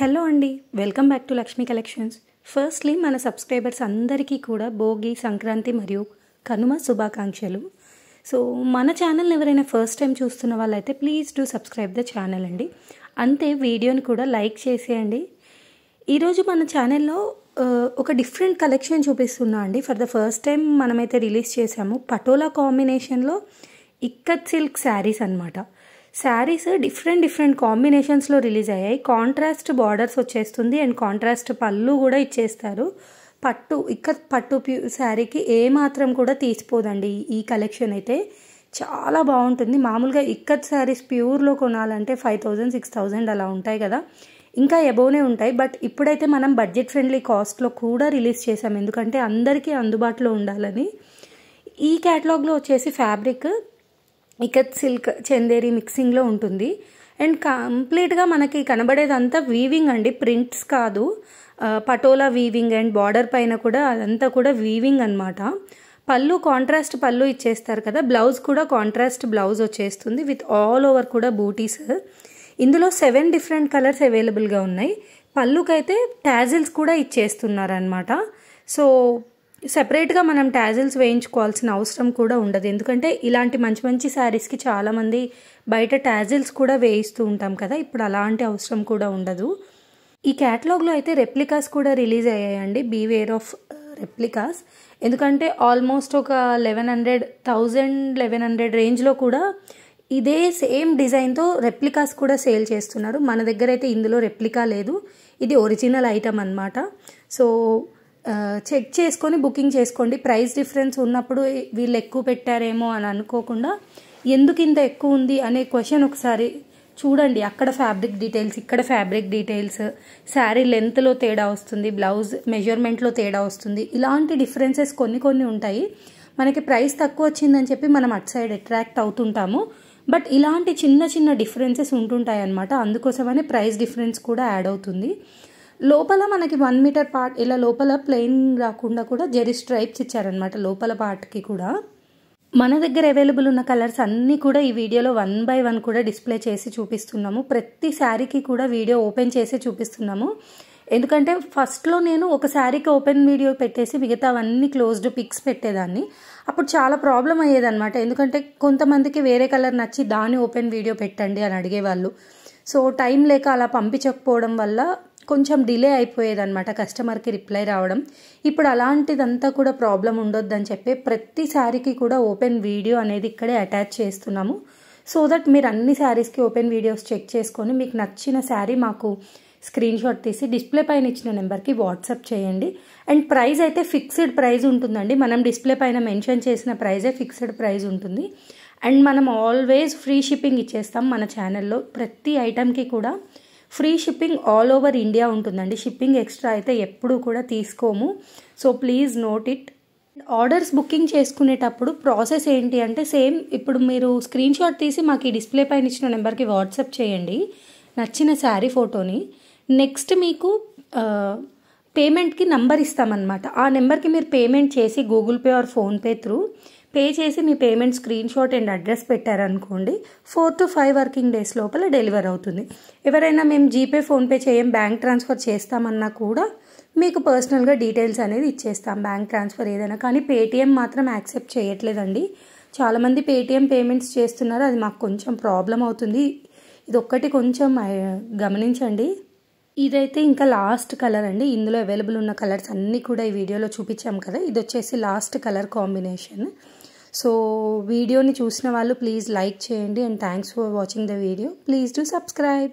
Hello అండి, welcome back to Lakshmi collections. Firstly మన subscribers అందరికీ కూడా భోగి, సంక్రాంతి మరియు కనుమ శుభాకాంక్షలు. సో మన ఛానల్ని ఎవరైనా ఫస్ట్ టైం చూస్తున్న వాళ్ళైతే please do subscribe the channel అండి. అంతే వీడియోని కూడా లైక్ చేసేయండి. ఈరోజు మన ఛానల్లో ఒక డిఫరెంట్ కలెక్షన్ చూపిస్తున్నా అండి. ఫర్ ద ఫస్ట్ టైం మనమైతే రిలీజ్ చేసాము పటోలా కాంబినేషన్లో ఇక్కత్ సిల్క్ శారీస్ అనమాట. శారీస్ డిఫరెంట్ కాంబినేషన్స్లో రిలీజ్ అయ్యాయి. కాంట్రాస్ట్ బార్డర్స్ వచ్చేస్తుంది అండ్ కాంట్రాస్ట్ పళ్ళు కూడా ఇచ్చేస్తారు. ఇక్కత్ పట్టు శారీకి ఏమాత్రం కూడా తీసిపోదండి. ఈ కలెక్షన్ అయితే చాలా బాగుంటుంది. మామూలుగా ఇక్కత్ శారీస్ ప్యూర్లో కొనాలంటే 5,000 6,000 అలా ఉంటాయి కదా, ఇంకా ఎబోనే ఉంటాయి. బట్ ఇప్పుడైతే మనం బడ్జెట్ ఫ్రెండ్లీ కాస్ట్లో కూడా రిలీజ్ చేసాం, ఎందుకంటే అందరికీ అందుబాటులో ఉండాలని. ఈ క్యాటలాగ్లో వచ్చేసి ఫ్యాబ్రిక్ ఇక్కత్ సిల్క్ చందేరి మిక్సింగ్లో ఉంటుంది అండ్ కంప్లీట్గా మనకి కనబడేదంతా వీవింగ్ అండి, ప్రింట్స్ కాదు. పటోలా వీవింగ్ అండ్ బార్డర్ పైన కూడా అదంతా కూడా వీవింగ్ అనమాట. పళ్ళు కాంట్రాస్ట్ పళ్ళు ఇచ్చేస్తారు కదా, బ్లౌజ్ కూడా కాంట్రాస్ట్ బ్లౌజ్ వచ్చేస్తుంది విత్ ఆల్ ఓవర్ కూడా బూటీస్. ఇందులో 7 డిఫరెంట్ కలర్స్ అవైలబుల్గా ఉన్నాయి. పళ్ళుకైతే టాజిల్స్ కూడా ఇచ్చేస్తున్నారనమాట. సో సెపరేట్గా మనం టాజిల్స్ వేయించుకోవాల్సిన అవసరం కూడా ఉండదు, ఎందుకంటే ఇలాంటి మంచి శారీస్కి చాలామంది బయట టాజిల్స్ కూడా వేయిస్తూ ఉంటాం కదా, ఇప్పుడు అలాంటి అవసరం కూడా ఉండదు. ఈ క్యాటలాగ్లో అయితే రెప్లికాస్ కూడా రిలీజ్ అయ్యాయండి. బీవేర్ ఆఫ్ రెప్లికాస్, ఎందుకంటే ఆల్మోస్ట్ ఒక 1100 రేంజ్లో కూడా ఇదే సేమ్ డిజైన్తో రెప్లికాస్ కూడా సేల్ చేస్తున్నారు. మన దగ్గర అయితే ఇందులో రెప్లికా లేదు, ఇది ఒరిజినల్ ఐటమ్ అనమాట. సో చెక్ చేసుకొని బుకింగ్ చేసుకోండి. ప్రైస్ డిఫరెన్స్ ఉన్నప్పుడు వీళ్ళు ఎక్కువ పెట్టారేమో అని అనుకోకుండా ఎందుకు ఇంత ఎక్కువ ఉంది అనే క్వశ్చన్ ఒకసారి చూడండి. అక్కడ ఫ్యాబ్రిక్ డీటెయిల్స్, ఇక్కడ ఫ్యాబ్రిక్ డీటెయిల్స్, శారీ లెంత్లో తేడా వస్తుంది, బ్లౌజ్ మెజర్మెంట్లో తేడా వస్తుంది. ఇలాంటి డిఫరెన్సెస్ కొన్ని ఉంటాయి. మనకి ప్రైస్ తక్కువ వచ్చిందని చెప్పి మనం అటు సైడ్ అట్రాక్ట్ అవుతుంటాము, బట్ ఇలాంటి చిన్న డిఫరెన్సెస్ ఉంటుంటాయి అన్నమాట. అందుకోసమనే ప్రైస్ డిఫరెన్స్ కూడా యాడ్ అవుతుంది. లోపల మనకి 1 మీటర్ పార్ట్ ఇలా లోపల ప్లెయిన్ రాకుండా కూడా జెరీ స్ట్రైప్స్ ఇచ్చారనమాట లోపల పార్ట్కి కూడా. మన దగ్గర అవైలబుల్ ఉన్న కలర్స్ అన్నీ కూడా ఈ వీడియోలో 1 by 1 కూడా డిస్ప్లే చేసి చూపిస్తున్నాము. ప్రతి శారీకి కూడా వీడియో ఓపెన్ చేసి చూపిస్తున్నాము, ఎందుకంటే ఫస్ట్లో నేను ఒక శారీకి ఓపెన్ వీడియో పెట్టేసి మిగతావన్నీ క్లోజ్డ్ పిక్స్ పెట్టేదాన్ని. అప్పుడు చాలా ప్రాబ్లం అయ్యేదన్నమాట, ఎందుకంటే కొంతమందికి వేరే కలర్ నచ్చి దాన్ని ఓపెన్ వీడియో పెట్టండి అని అడిగేవాళ్ళు. సో టైం లేక అలా పంపించకపోవడం వల్ల కొంచెం డిలే అయిపోయేదన్నమాట కస్టమర్కి రిప్లై రావడం. ఇప్పుడు అలాంటిదంతా కూడా ప్రాబ్లం ఉండొద్దని చెప్పి ప్రతి శారీకి కూడా ఓపెన్ వీడియో అనేది ఇక్కడే అటాచ్ చేస్తున్నాము. సో దట్ మీరు అన్ని శారీస్కి ఓపెన్ వీడియోస్ చెక్ చేసుకొని మీకు నచ్చిన శారీ మాకు స్క్రీన్ షాట్ తీసి డిస్ప్లే పైన ఇచ్చిన నెంబర్కి వాట్సాప్ చేయండి. అండ్ ప్రైస్ అయితే ఫిక్స్డ్ ప్రైస్ ఉంటుందండి. మనం డిస్ప్లే పైన మెన్షన్ చేసిన ప్రైజే ఫిక్స్డ్ ప్రైస్ ఉంటుంది. అండ్ మనం ఆల్వేస్ ఫ్రీ షిప్పింగ్ ఇచ్చేస్తాం మన ఛానల్లో. ప్రతి ఐటమ్కి కూడా free shipping all over India ఉంటుందండి. షిప్పింగ్ ఎక్స్ట్రా అయితే ఎప్పుడూ కూడా తీసుకోము. So please note it. Orders booking చేసుకునేటప్పుడు ప్రాసెస్ ఏంటి అంటే సేమ్ ఇప్పుడు మీరు స్క్రీన్ షాట్ తీసి మాకు ఈ డిస్ప్లే పైన ఇచ్చిన నెంబర్కి వాట్సాప్ చేయండి నచ్చిన శారీ ఫోటోని. నెక్స్ట్ మీకు పేమెంట్కి నంబర్ ఇస్తామన్నమాట. ఆ నెంబర్కి మీరు పేమెంట్ చేసి Google Pay or PhonePe through pay చేసి మీ payment screenshot and address పెట్టారనుకోండి, 4 to 5 వర్కింగ్ డేస్ లోపల డెలివర్ అవుతుంది. ఎవరైనా మేము జీపే ఫోన్పే చేయం, బ్యాంక్ ట్రాన్స్ఫర్ చేస్తామన్నా కూడా మీకు పర్సనల్గా డీటెయిల్స్ అనేది ఇచ్చేస్తాం, బ్యాంక్ ట్రాన్స్ఫర్ ఏదైనా. కానీ పేటిఎం మాత్రం యాక్సెప్ట్ చేయట్లేదండి. చాలామంది పేటిఎం పేమెంట్స్ చేస్తున్నారు, అది మాకు కొంచెం ప్రాబ్లం అవుతుంది. ఇది ఒక్కటి కొంచెం గమనించండి. ఇదైతే ఇంకా లాస్ట్ కలర్ అండి. ఇందులో అవైలబుల్ ఉన్న కలర్స్ అన్నీ కూడా ఈ వీడియోలో చూపించాం కదా, ఇది వచ్చేసి లాస్ట్ కలర్ కాంబినేషన్. సో వీడియోని చూసిన వాళ్ళు ప్లీజ్ లైక్ చేయండి and thanks for watching the video. Please do subscribe.